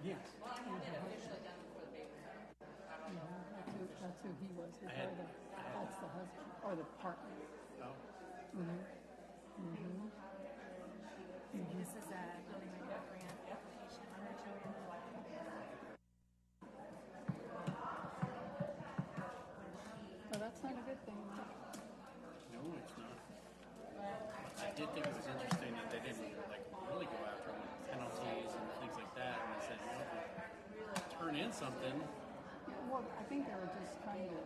Yes. Well, he did officially done before the baby was out. That's who he was. That's the husband or the partner. Oh. This is a building right grant application. I'm going to show you. So that's not a good thing. No, it's not. I did think it was interesting that they didn't really go after him with penalties and things like that. And I said, turn in something. Well, I think they were just kind of,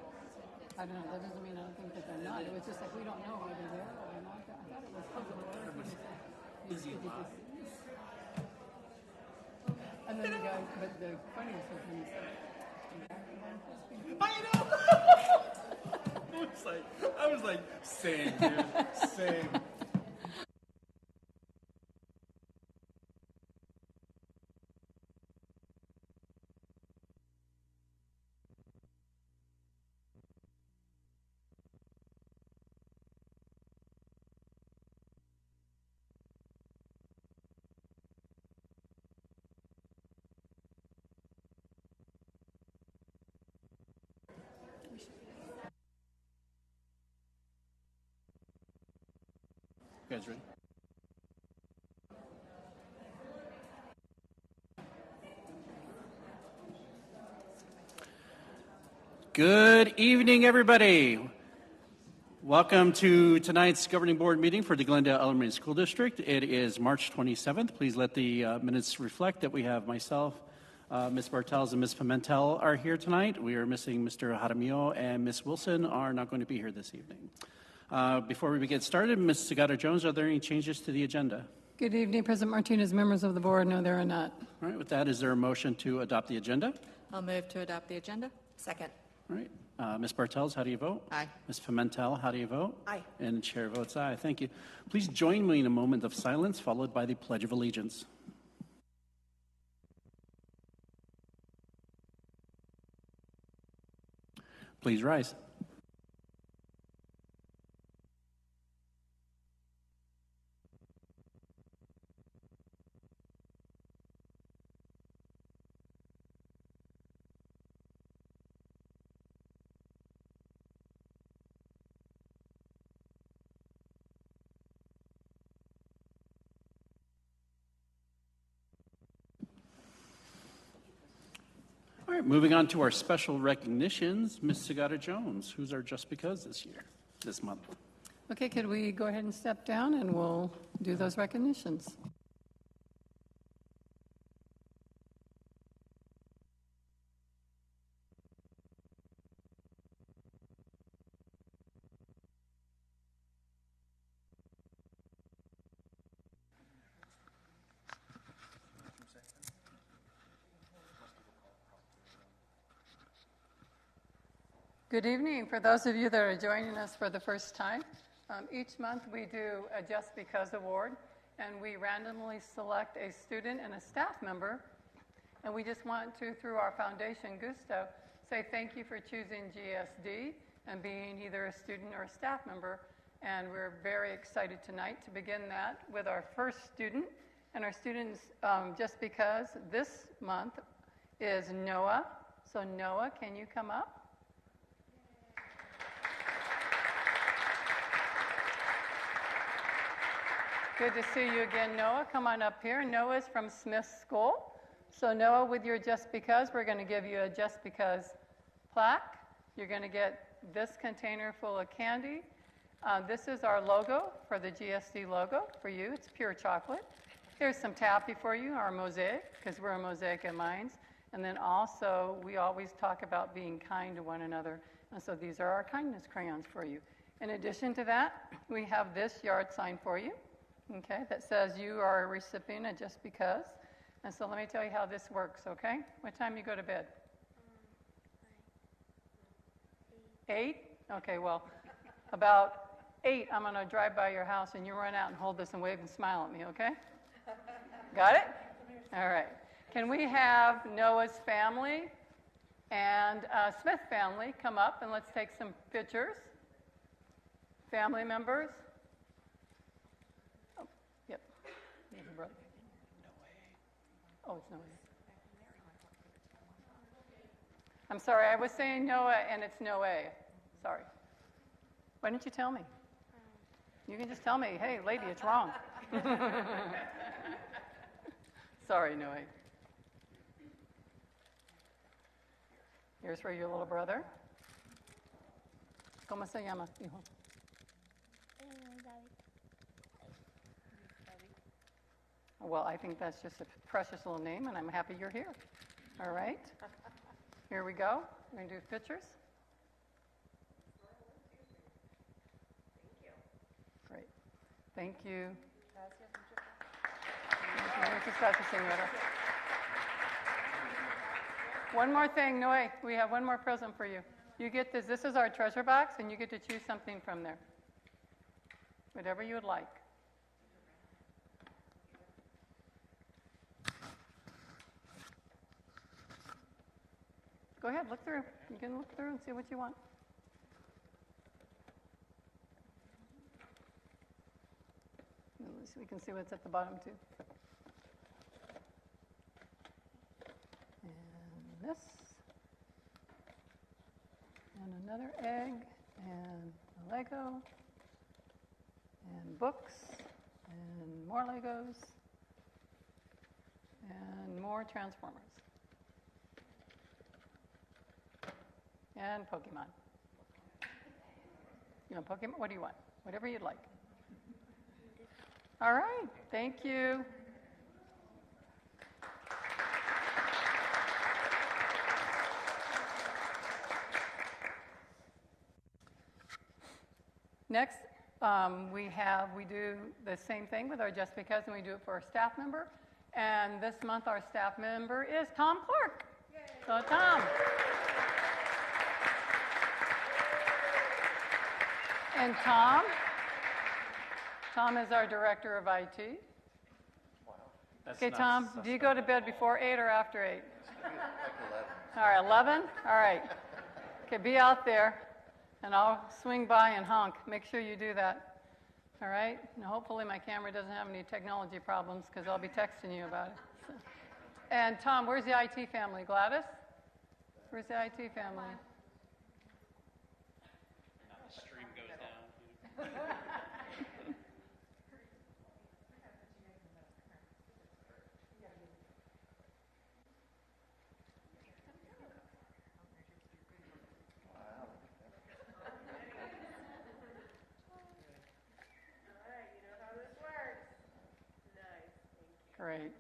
I don't know, that doesn't mean I don't think that they're not. It was just like, we don't know whether they're or not. I thought it was Easy lie. And then the guy, but the funniest was when he said, I know! I was like, same, dude. Same. You guys ready? Good evening, everybody. Welcome to tonight's governing board meeting for the Glendale Elementary School District. It is March 27th. Please let the minutes reflect that we have myself, Ms. Bartels, and Ms. Pimentel are here tonight. We are missing Mr. Jaramillo, and Ms. Wilson are not going to be here this evening. Before we get started, Ms. Segato-Jones, are there any changes to the agenda? good evening, President Martinez, members of the board. No, there are not. All right, with that, is there a motion to adopt the agenda? I'll move to adopt the agenda. Second. All right. Ms. Bartels, how do you vote? Aye. Ms. Pimentel, how do you vote? Aye. And the chair votes aye. Thank you. Please join me in a moment of silence, followed by the Pledge of Allegiance. Please rise. All right, moving on to our special recognitions. Ms. Segato-Jones, who's our Just Because this month? Okay, could we go ahead and step down and we'll do those recognitions? Good evening. For those of you that are joining us for the first time, each month we do a Just Because Award, and we randomly select a student and a staff member, and we just want to, through our foundation, Gusto, say thank you for choosing GSD and being either a student or a staff member, and we're very excited tonight to begin that with our first student, and our students, Just Because this month is Noah. So Noah, can you come up? Good to see you again, Noah. Come on up here. Noah's from Smith School. So Noah, with your Just Because, we're going to give you a Just Because plaque. You're going to get this container full of candy. This is our logo for the GSD logo for you. It's pure chocolate. Here's some taffy for you, our mosaic, because we're a mosaic of minds. And then also, we always talk about being kind to one another. And so these are our kindness crayons for you. In addition to that, we have this yard sign for you. Okay, that says you are a recipient of Just Because. And so let me tell you how this works, okay? What time you go to bed? 8? Okay, well, about 8, I'm going to drive by your house and you run out and hold this and wave and smile at me, okay? Got it? All right. Can we have Noah's family and Smith family come up and let's take some pictures? Family members? Oh, it's no way. I'm sorry, I was saying Noah and it's Noe. Sorry. Why didn't you tell me? You can just tell me, hey, lady, it's wrong. Sorry, Noe. Here's for your little brother. ¿Cómo se llama, hijo? Well, I think that's just a precious little name, and I'm happy you're here. All right. Here we go. We're going to do pictures. Great. Thank you. Muchas gracias, señora. One more thing, Noe. We have one more present for you. You get this. This is our treasure box, and you get to choose something from there. Whatever you would like. Go ahead, look through. You can look through and see what you want. We can see what's at the bottom, too. And this. And another egg. And a Lego. And books. And more Legos. And more Transformers. And Pokemon. You know, Pokemon, what do you want? Whatever you'd like. All right, thank you. Next, we do the same thing with our Just Because, and we do it for a staff member. And this month, our staff member is Tom Clark. Yay. So, Tom. And Tom is our director of IT. Wow. That's Okay, not Tom, do you go to bed before 8 or after 8? Like 11. All right, 11? All right. Okay, be out there, and I'll swing by and honk. Make sure you do that. All right? And hopefully my camera doesn't have any technology problems, because I'll be texting you about it. And Tom, where's the IT family? Gladys? Where's the IT family? Stream goes down. Great.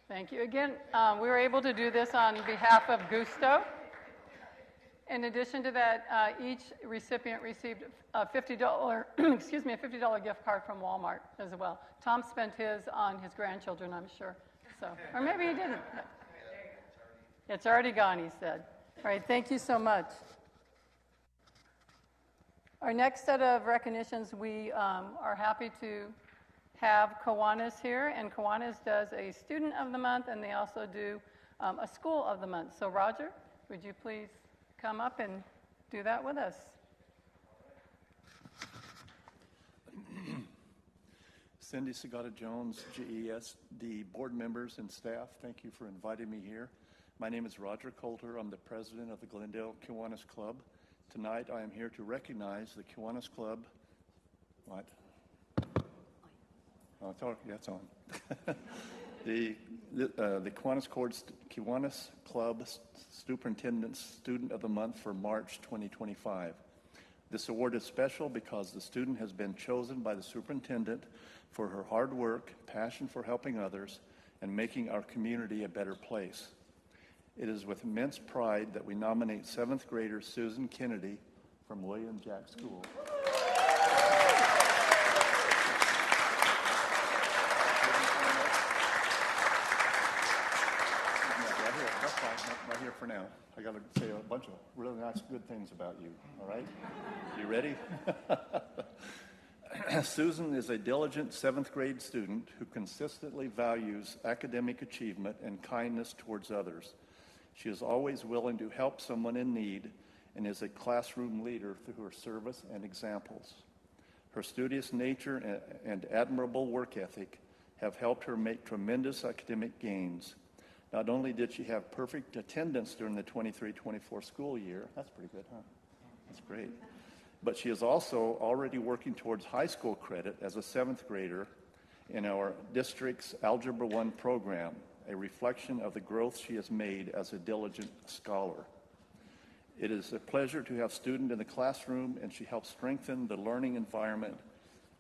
Thank you. Again, we were able to do this on behalf of Gusto. In addition to that, each recipient received a $50, excuse me, a $50 gift card from Walmart as well. Tom spent his on his grandchildren, I'm sure. So, or maybe he didn't. It's already gone, he said. All right, thank you so much. Our next set of recognitions, we are happy to have Kiwanis here, and Kiwanis does a Student of the Month, and they also do a School of the Month. So, Roger, would you please come up and do that with us? Cindy Sagata-Jones, GESD board members and staff, thank you for inviting me here. My name is Roger Coulter. I'm the president of the Glendale Kiwanis Club. Tonight I am here to recognize the Kiwanis Club. What? Oh, it's on. The Kiwanis Club Superintendent Student of the Month for March 2025. This award is special because the student has been chosen by the superintendent for her hard work, passion for helping others, and making our community a better place. It is with immense pride that we nominate 7th grader Susan Kennedy from William Jack School. Right here for now. I got to say a bunch of really nice, good things about you. All right? You ready? Susan is a diligent 7th grade student who consistently values academic achievement and kindness towards others. She is always willing to help someone in need and is a classroom leader through her service and examples. Her studious nature and admirable work ethic have helped her make tremendous academic gains. Not only did she have perfect attendance during the 23-24 school year, that's pretty good, huh? That's great. But she is also already working towards high school credit as a 7th grader in our district's Algebra 1 program, a reflection of the growth she has made as a diligent scholar. It is a pleasure to have students in the classroom, and she helps strengthen the learning environment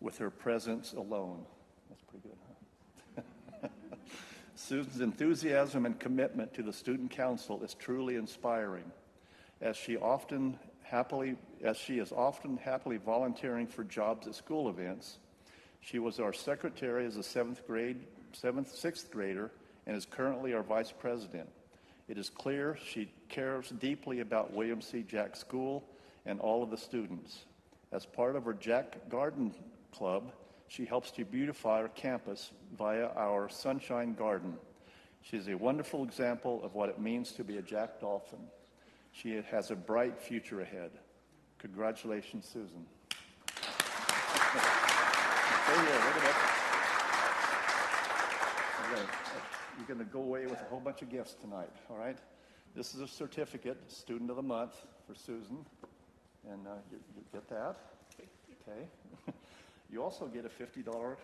with her presence alone. That's pretty good, huh? Susan's enthusiasm and commitment to the Student Council is truly inspiring, as she is often happily volunteering for jobs at school events. She was our secretary as a 6th grader, and is currently our vice president. It is clear she cares deeply about William C. Jack School and all of the students. As part of her Jack Garden Club, she helps to beautify our campus via our Sunshine Garden. She is a wonderful example of what it means to be a Jack Dolphin. She has a bright future ahead. Congratulations, Susan. Stay here, look at that. You're going to go away with a whole bunch of gifts tonight, all right? This is a certificate, Student of the Month, for Susan, and you get that, okay? You also get a $50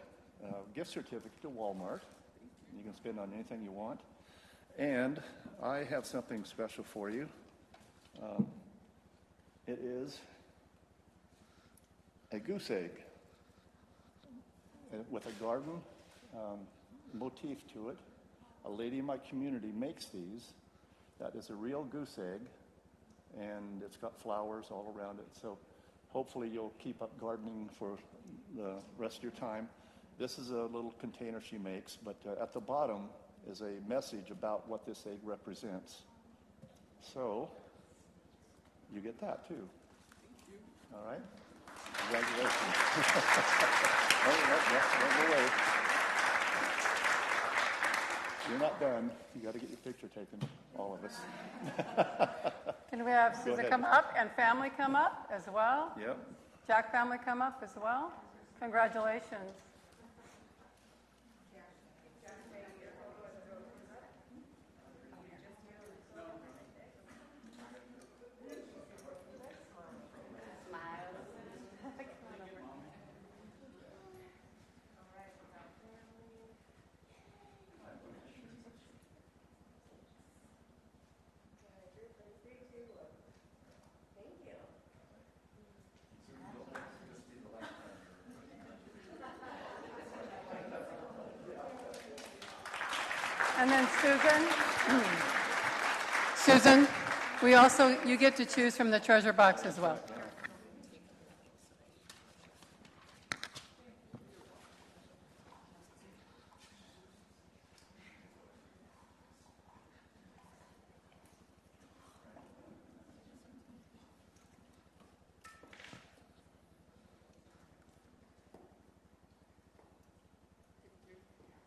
gift certificate to Walmart. You can spend on anything you want. And I have something special for you. It is a goose egg with a garden motif to it. A lady in my community makes these. That is a real goose egg, and it's got flowers all around it. So hopefully you'll keep up gardening for the rest of your time. This is a little container she makes, but at the bottom is a message about what this egg represents. So you get that too. Thank you. All right. Congratulations. Oh, no, wait. You're not done. You got to get your picture taken, all of us. Can we have Go Susan ahead. come up and family come up as well? Yep. Jack family come up as well? Congratulations. And then Susan, you get to choose from the treasure box as well.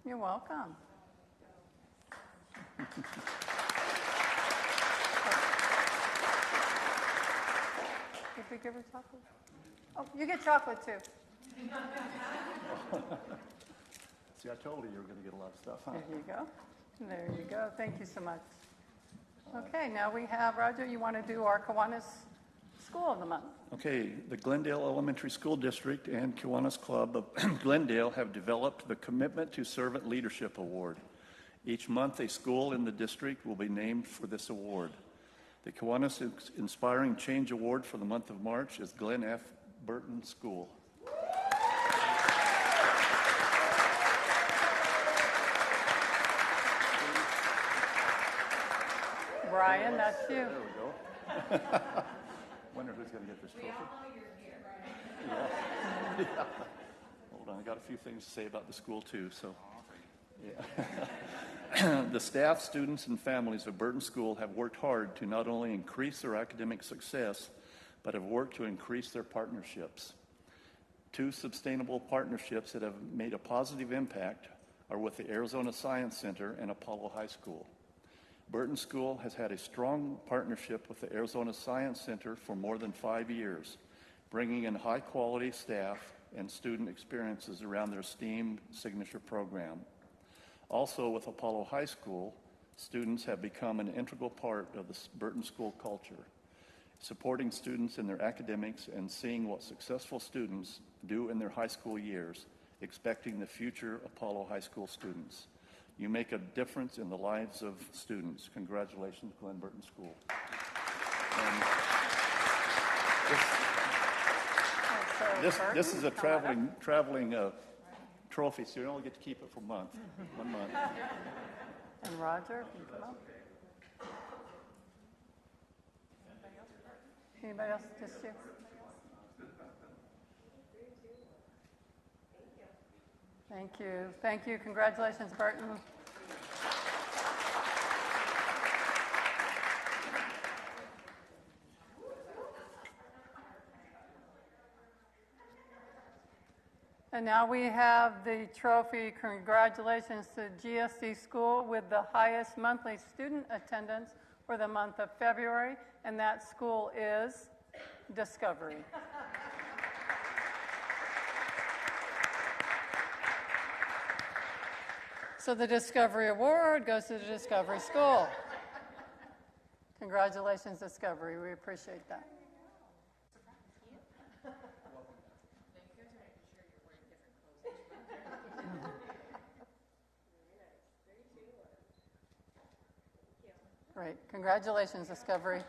You're welcome. Did we give her chocolate? Oh, you get chocolate too. See, I told you you were going to get a lot of stuff, huh? There you go. There you go. Thank you so much. Okay, now we have, Roger, you want to do our Kiwanis School of the Month. Okay, the Glendale Elementary School District and Kiwanis Club of Glendale have developed the Commitment to Servant Leadership Award. Each month, a school in the district will be named for this award. The Kiwanis Inspiring Change Award for the month of March is Glenn F. Burton School. Brian, that's you. There we go. Wonder who's going to get this trophy. Yeah. Yeah. Hold on, I got a few things to say about the school too. So, yeah. The staff, students, and families of Burton School have worked hard to not only increase their academic success, but have worked to increase their partnerships. Two sustainable partnerships that have made a positive impact are with the Arizona Science Center and Apollo High School. Burton School has had a strong partnership with the Arizona Science Center for more than 5 years, bringing in high-quality staff and student experiences around their STEAM signature program. Also with Apollo High School, Students have become an integral part of the Burton School culture. Supporting students in their academics and seeing what successful students do in their high school years, expecting the future Apollo High School students. You make a difference in the lives of students. Congratulations, Glen Burton School. And this is a traveling trophy, so you only get to keep it for 1 month. And Roger, can you come up? Anybody else? Just you? Thank you. Thank you. Congratulations, Burton. And now we have the trophy. Congratulations to GSD School with the highest monthly student attendance for the month of February, and that school is Discovery. So the Discovery Award goes to the Discovery School. Congratulations, Discovery. We appreciate that. Great. Congratulations, Discovery.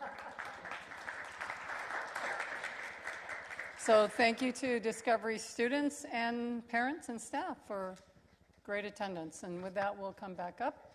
So thank you to Discovery students and parents and staff for great attendance. And with that, we'll come back up.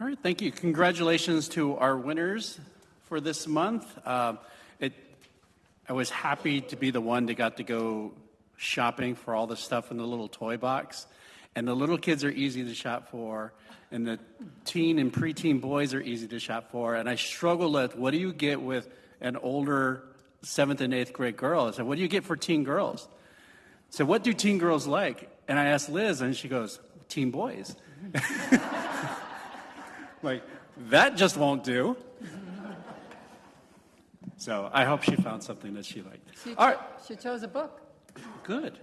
All right, thank you. Congratulations to our winners for this month. I was happy to be the one that got to go shopping for all the stuff in the little toy box. And the little kids are easy to shop for, and the teen and preteen boys are easy to shop for. And I struggled with, what do you get with an older 7th and 8th grade girl? I said, what do you get for teen girls? I said, what do teen girls like? And I asked Liz, and she goes, teen boys. Like, that just won't do. So I hope she found something that she liked. All right. She chose a book. Good.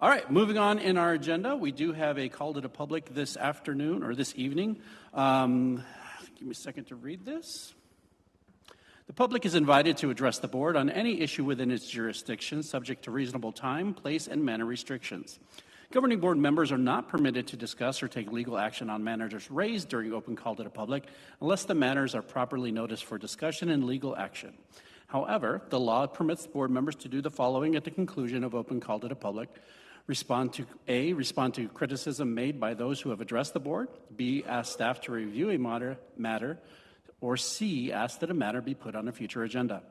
All right, moving on in our agenda, we do have a call to the public this afternoon or this evening. Give me a second to read this. The public is invited to address the board on any issue within its jurisdiction, subject to reasonable time, place, and manner restrictions. Governing board members are not permitted to discuss or take legal action on matters raised during open call to the public unless the matters are properly noticed for discussion and legal action. However, the law permits board members to do the following at the conclusion of open call to the public. Respond to criticism made by those who have addressed the board. B, ask staff to review a matter. Or C, ask that a matter be put on a future agenda.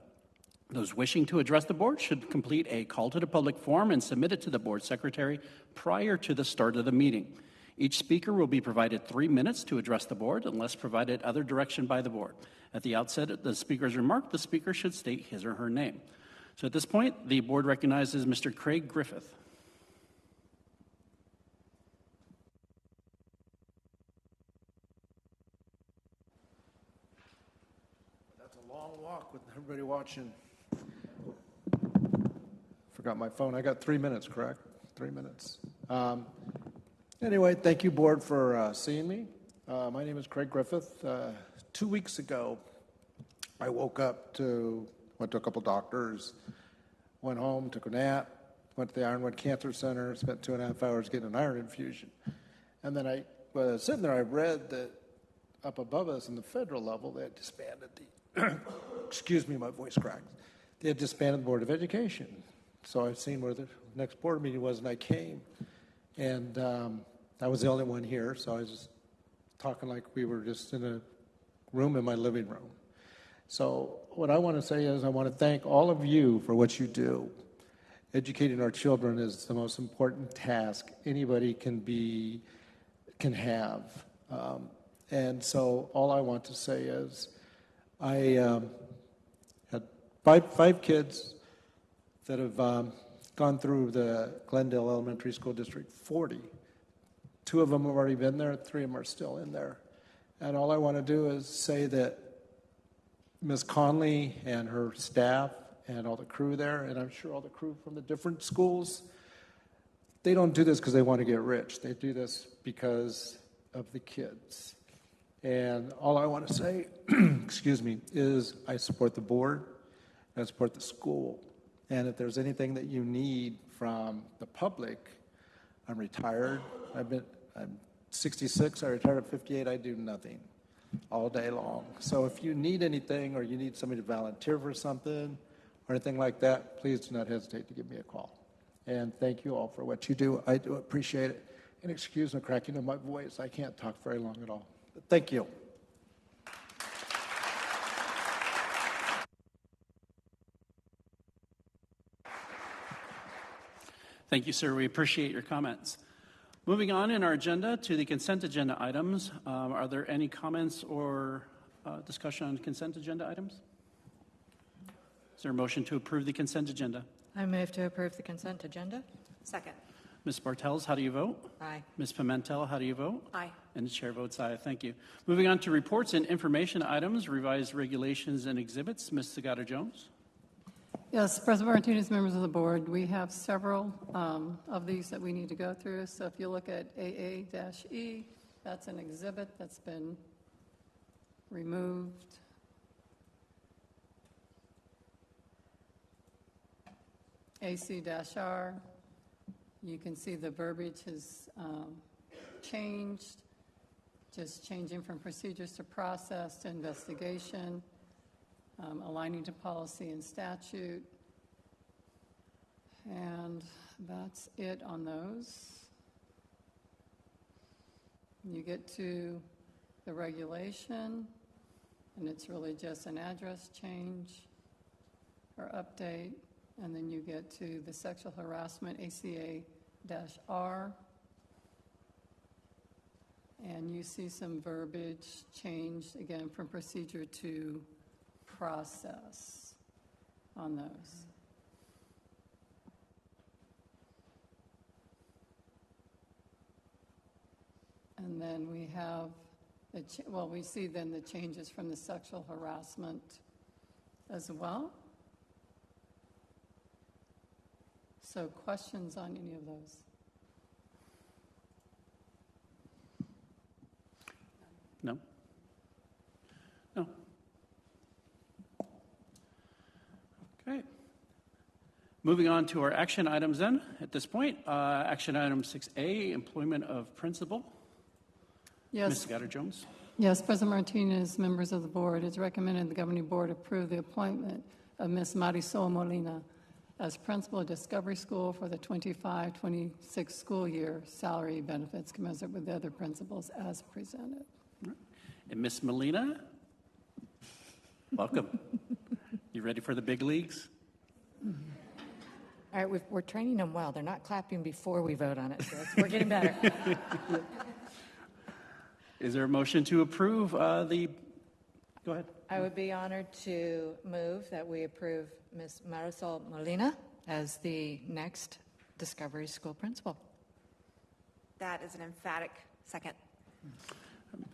Those wishing to address the board should complete a call to the public form and submit it to the board secretary prior to the start of the meeting. Each speaker will be provided 3 minutes to address the board unless provided other direction by the board. At the outset of the speaker's remark, the speaker should state his or her name. So at this point, the board recognizes Mr. Craig Griffith. That's a long walk with everybody watching. Forgot my phone. I got 3 minutes, correct? 3 minutes. Anyway, thank you, board, for seeing me. My name is Craig Griffith. 2 weeks ago, I woke up went to a couple doctors, went home, took a nap, went to the Ironwood Cancer Center, spent 2.5 hours getting an iron infusion. And then I was sitting there, I read that up above us in the federal level, they had disbanded the, excuse me, my voice cracked. They had disbanded the Board of Education. So I've seen where next board meeting was, and I came. And I was the only one here, so I was just talking like we were just in a room in my living room. So what I want to say is I want to thank all of you for what you do. Educating our children is the most important task anybody can have. And so all I want to say is I had five kids that have gone through the Glendale Elementary School District 40. 2 of them have already been there, 3 of them are still in there. And all I want to do is say that Ms. Conley and her staff and all the crew there, and I'm sure all the crew from the different schools, they don't do this because they want to get rich. They do this because of the kids. And all I want to say, excuse me, is I support the board, and I support the school. And if there's anything that you need from the public, I'm retired. I'm 66. I retired at 58. I do nothing all day long. So if you need anything or you need somebody to volunteer for something or anything like that, please do not hesitate to give me a call. And thank you all for what you do. I do appreciate it. And excuse the cracking of my voice. I can't talk very long at all. But thank you. Thank you, sir. We appreciate your comments. Moving on in our agenda to the consent agenda items. Are there any comments or discussion on consent agenda items? Is there a motion to approve the consent agenda? I move to approve the consent agenda. Second. Ms. Bartels, how do you vote? Aye. Ms. Pimentel, how do you vote? Aye. And the chair votes aye. Thank you. Moving on to reports and information items, revised regulations and exhibits. Ms. Segato-Jones. Yes, President Martinez, members of the board, we have several of these that we need to go through. So if you look at AA-E, that's an exhibit that's been removed. AC-R, you can see the verbiage has changed, just changing from procedures to process to investigation. Aligning to policy and statute. And that's it on those. You get to the regulation, and it's really just an address change or update. And then you get to the sexual harassment, ACA-R. And you see some verbiage changed, again, from procedure to process on those. And then we have, we see then the changes from the sexual harassment as well. So questions on any of those? No? No. Okay. Moving on to our action items then, at this point. Action item 6A, employment of principal. Yes. Ms. Segato-Jones. Yes, President Martinez, members of the board, it's recommended the governing board approve the appointment of Ms. Marisol Molina as principal at Discovery School for the 25-26 school year. Salary benefits commensurate with the other principals as presented. And Ms. Molina, welcome. You ready for the big leagues? All right, we're training them well. They're not clapping before we vote on it, so we're getting better. Is there a motion to approve go ahead. I would be honored to move that we approve Ms. Marisol Molina as the next Discovery School principal. That is an emphatic second.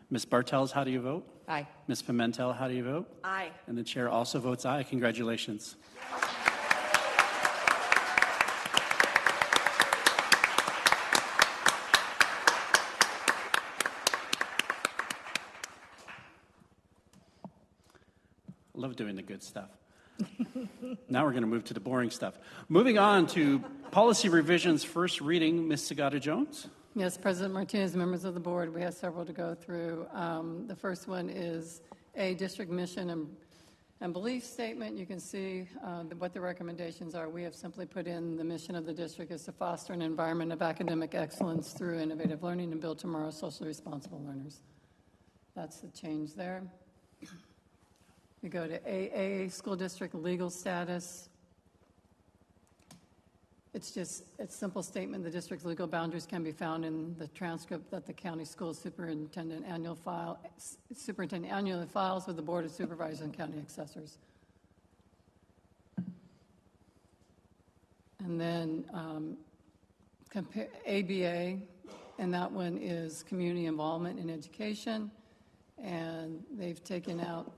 Ms. Bartels, how do you vote? Aye. Ms. Pimentel, how do you vote? Aye. And the chair also votes aye. Congratulations. I love doing the good stuff. Now we're going to move to the boring stuff. Moving on to policy revisions, first reading, Ms. Segato-Jones. Yes, President Martinez, members of the board, we have several to go through. The first one is a district mission and And belief statement, you can see what the recommendations are. We have simply put in the mission of the district is to foster an environment of academic excellence through innovative learning and build tomorrow's socially responsible learners. That's the change there. We go to AA, school district legal status. It's a simple statement. The district's legal boundaries can be found in the transcript that the county school superintendent annually files with the Board of Supervisors and county assessors. And then compare ABA, and that one is community involvement in education. And they've taken out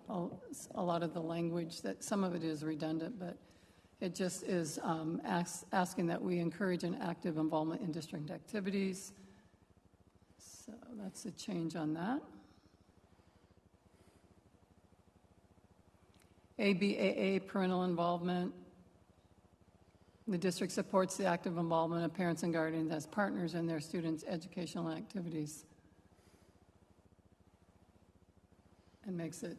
a lot of the language that some of it is redundant, but it just is asking that we encourage an active involvement in district activities. So that's a change on that. ABAA, parental involvement. The district supports the active involvement of parents and guardians as partners in their students' educational activities. And makes it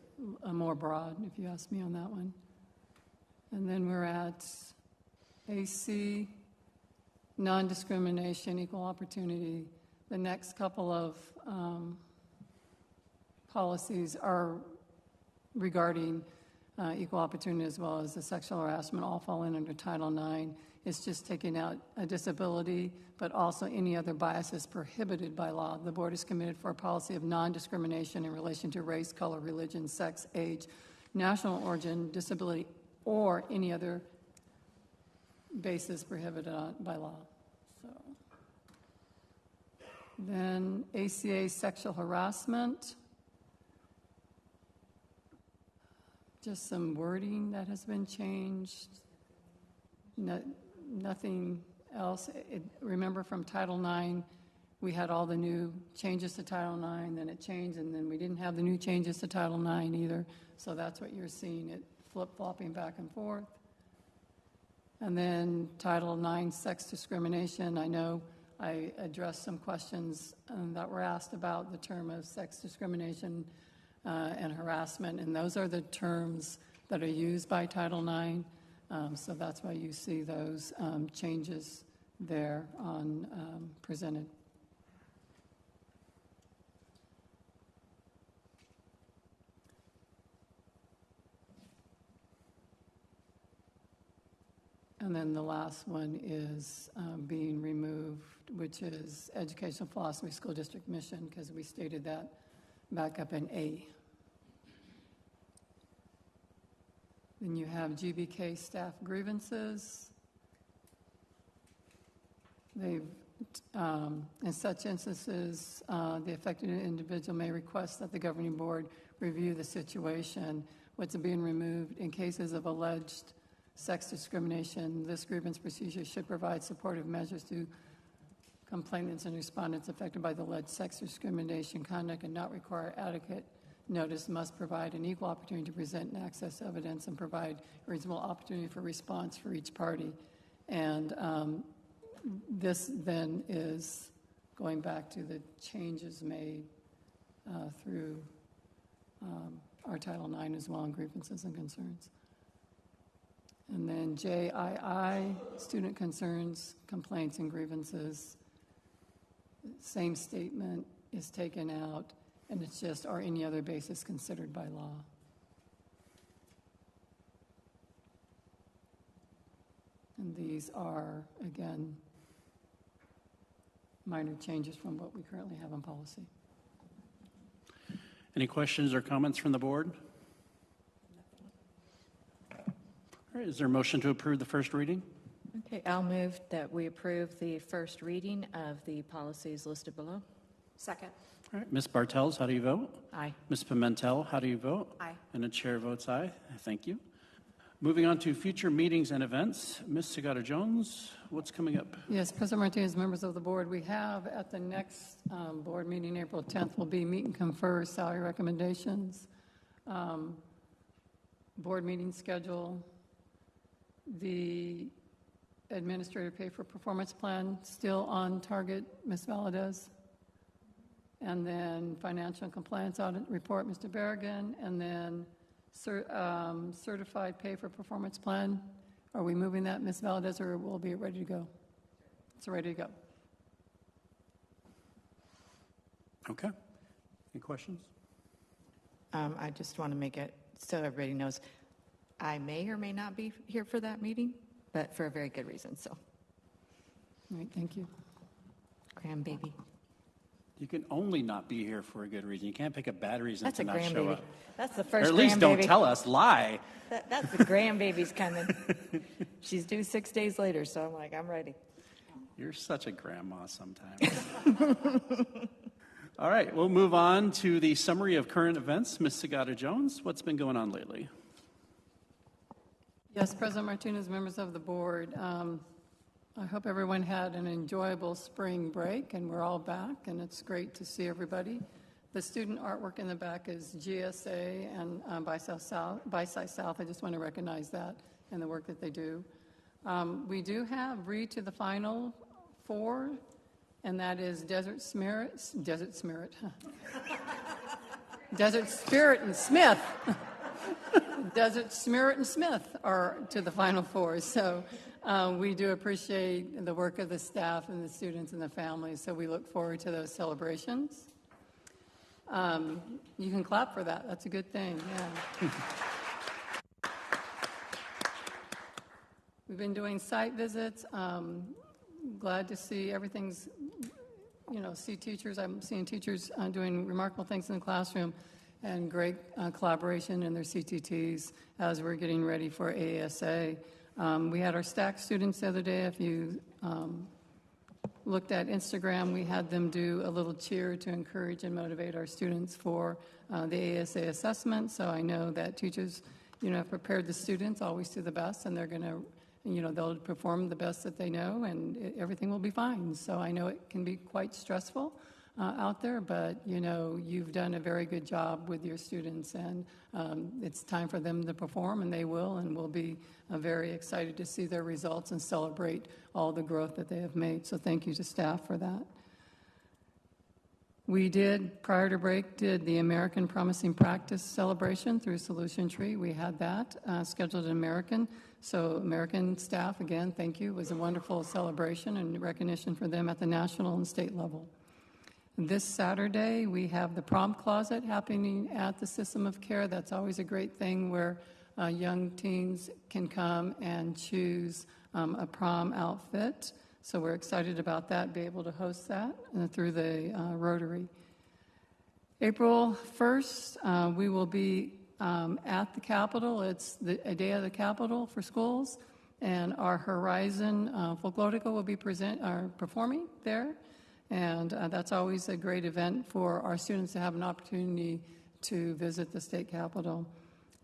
more broad, if you ask me on that one. And then we're at AC, non-discrimination, equal opportunity. The next couple of policies are regarding equal opportunity as well as the sexual harassment, all fall in under Title IX. It's just taking out a disability, but also any other biases prohibited by law. The board is committed for a policy of non-discrimination in relation to race, color, religion, sex, age, national origin, disability, or any other basis prohibited by law. So, then ACA sexual harassment. Just some wording that has been changed. Nothing else. Remember from Title IX, we had all the new changes to Title IX, then it changed, and then we didn't have the new changes to Title IX either. So that's what you're seeing, it flip-flopping back and forth. And then Title IX, sex discrimination. I know I addressed some questions that were asked about the term of sex discrimination and harassment, and those are the terms that are used by Title IX. So that's why you see those changes there on presented. And then the last one is being removed, which is educational philosophy, school district mission, because we stated that back up in A. Then you have GBK staff grievances. They've, in such instances, the affected individual may request that the governing board review the situation. What's being removed in cases of alleged sex discrimination, this grievance procedure should provide supportive measures to complainants and respondents affected by the alleged sex discrimination conduct and not require adequate notice, must provide an equal opportunity to present and access evidence and provide a reasonable opportunity for response for each party. And this then is going back to the changes made through our Title IX as well in grievances and concerns. And then JII, student concerns, complaints, and grievances. Same statement is taken out, and it's just, or any other basis considered by law. And these are, again, minor changes from what we currently have in policy. Any questions or comments from the board? All right, is there a motion to approve the first reading? Okay, I'll move that we approve the first reading of the policies listed below. Second. All right, Ms. Bartels, how do you vote? Aye. Ms. Pimentel, how do you vote? Aye. And the chair votes aye. Thank you. Moving on to future meetings and events. Ms. Segato-Jones, what's coming up? Yes, President Martinez, members of the board, we have at the next board meeting, April 10th, will be meet and confer salary recommendations, board meeting schedule, the administrator pay for performance plan still on target, Ms. Valadez, and then financial and compliance audit report, Mr. Berrigan, and then certified pay for performance plan. Are we moving that, Ms. Valdez, or will it be ready to go? It's ready to go. Okay. Any questions? I just want to make it so everybody knows, I may or may not be here for that meeting, but for a very good reason, so, All right, thank you. grandbaby. You can only not be here for a good reason. You can't pick a bad reason That's to a not show grandbaby. up. That's the Or first at least don't grandbaby. tell us. Lie. That's the grandbaby's coming. She's due 6 days later, so I'm like, I'm ready. You're such a grandma sometimes. All right, we'll move on to the summary of current events. Ms. Sagata Jones, what's been going on lately? Yes, President Martinez, members of the board, I hope everyone had an enjoyable spring break, and we're all back, and it's great to see everybody. The student artwork in the back is GSA and By Side South. I just want to recognize that and the work that they do. We do have read to the Final Four, and that is Desert Spirit and Smith. Desert Spirit and Smith are to the Final Four. So we do appreciate the work of the staff and the students and the families. So we look forward to those celebrations. You can clap for that. That's a good thing. Yeah. We've been doing site visits. Glad to see everything's, see teachers. I'm seeing teachers doing remarkable things in the classroom and great collaboration in their CTTs as we're getting ready for ASA. We had our STAC students the other day. If you looked at Instagram, we had them do a little cheer to encourage and motivate our students for the ASA assessment. So I know that teachers, have prepared the students always to the best, and they're going to, they'll perform the best that they know, and everything will be fine. So I know it can be quite stressful out there, but, you've done a very good job with your students, and it's time for them to perform, and they will, and we'll be very excited to see their results and celebrate all the growth that they have made. So thank you to staff for that. We did, prior to break, did the American Promising Practice celebration through Solution Tree. We had that scheduled in American. So American staff, again, thank you. It was a wonderful celebration and recognition for them at the national and state level. This Saturday, we have the prom closet happening at the System of Care. That's always a great thing where young teens can come and choose a prom outfit. So we're excited about that, be able to host that through the Rotary. April 1st, we will be at the Capitol. It's a day of the Capitol for schools, and our Horizon Folklorica will be performing there. And that's always a great event for our students to have an opportunity to visit the state capitol.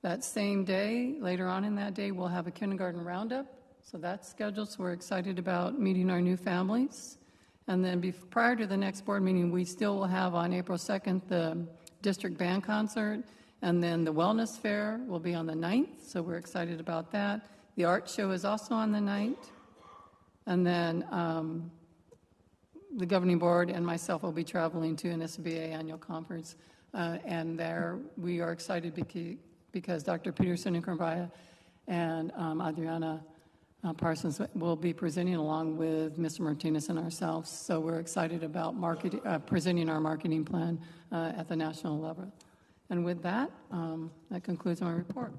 That same day, later on in that day, we'll have a kindergarten roundup. So that's scheduled, so we're excited about meeting our new families. And then prior to the next board meeting, we still will have on April 2nd the district band concert, and then the wellness fair will be on the 9th, so we're excited about that. The art show is also on the 9th. And then the governing board and myself will be traveling to an SBA annual conference, and there we are excited because Dr. Peterson and Kurbaya and Adriana Parsons will be presenting along with Mr. Martinez and ourselves. So we're excited about presenting our marketing plan at the national level. And with that, that concludes my report.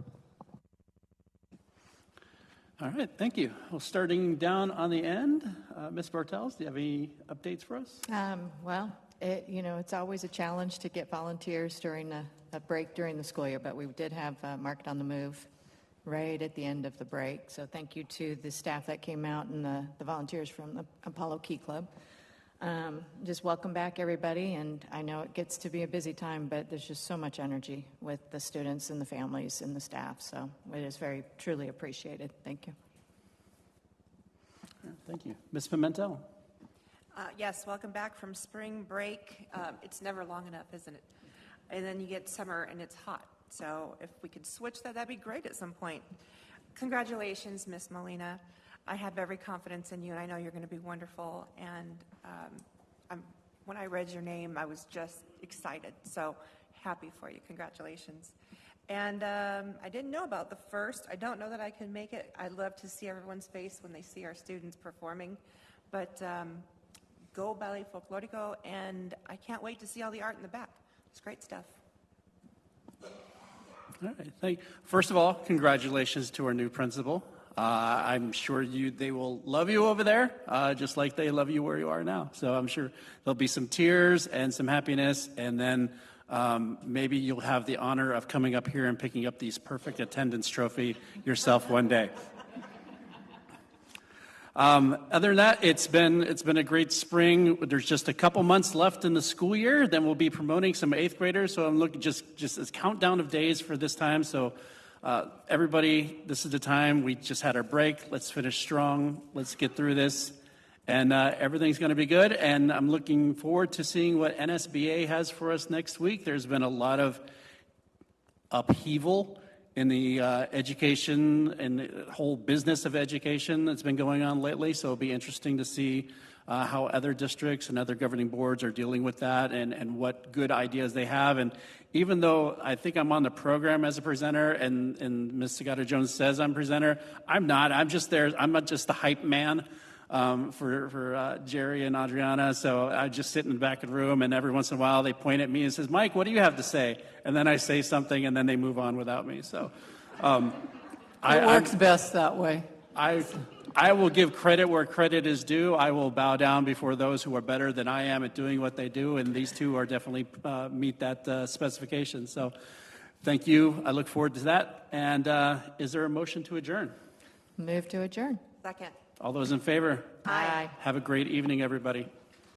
All right, thank you. Well, starting down on the end, Ms. Bartels, do you have any updates for us? Well, it's always a challenge to get volunteers during a break during the school year, but we did have Market on the Move right at the end of the break. So thank you to the staff that came out and the volunteers from the Apollo Key Club. Just welcome back, everybody, and I know it gets to be a busy time, but there's just so much energy with the students and the families and the staff, so it is very, truly appreciated. Thank you. Thank you. Ms. Pimentel? Yes, welcome back from spring break. It's never long enough, isn't it? And then you get summer and it's hot. So if we could switch that, that'd be great at some point. Congratulations, Miss Molina. I have every confidence in you, and I know you're going to be wonderful. And when I read your name, I was just excited. So happy for you. Congratulations. And I didn't know about the first. I don't know that I can make it. I'd love to see everyone's face when they see our students performing. But go Ballet Folklorico, and I can't wait to see all the art in the back. It's great stuff. All right. First of all, congratulations to our new principal. I'm sure they will love you over there, just like they love you where you are now. So I'm sure there'll be some tears and some happiness, and then maybe you'll have the honor of coming up here and picking up these perfect attendance trophy yourself one day. Other than that, it's been a great spring. There's just a couple months left in the school year. Then we'll be promoting some 8th graders. So I'm looking just as countdown of days for this time. So everybody, this is the time. We just had our break. Let's finish strong. Let's get through this. And everything's going to be good. And I'm looking forward to seeing what NSBA has for us next week. There's been a lot of upheaval in the education and the whole business of education that's been going on lately. So it'll be interesting to see how other districts and other governing boards are dealing with that and what good ideas they have. And even though I think I'm on the program as a presenter and Ms. Segato-Jones says I'm presenter, I'm not. I'm just there. I'm not just the hype man for Jerry and Adriana. So I just sit in the back of the room, and every once in a while they point at me and says, Mike, what do you have to say? And then I say something, and then they move on without me. So It works best that way. I will give credit where credit is due. I will bow down before those who are better than I am at doing what they do, and these two are definitely meet that specification. So thank you. I look forward to that. And is there a motion to adjourn? Move to adjourn. Second. All those in favor? Aye. Have a great evening, everybody.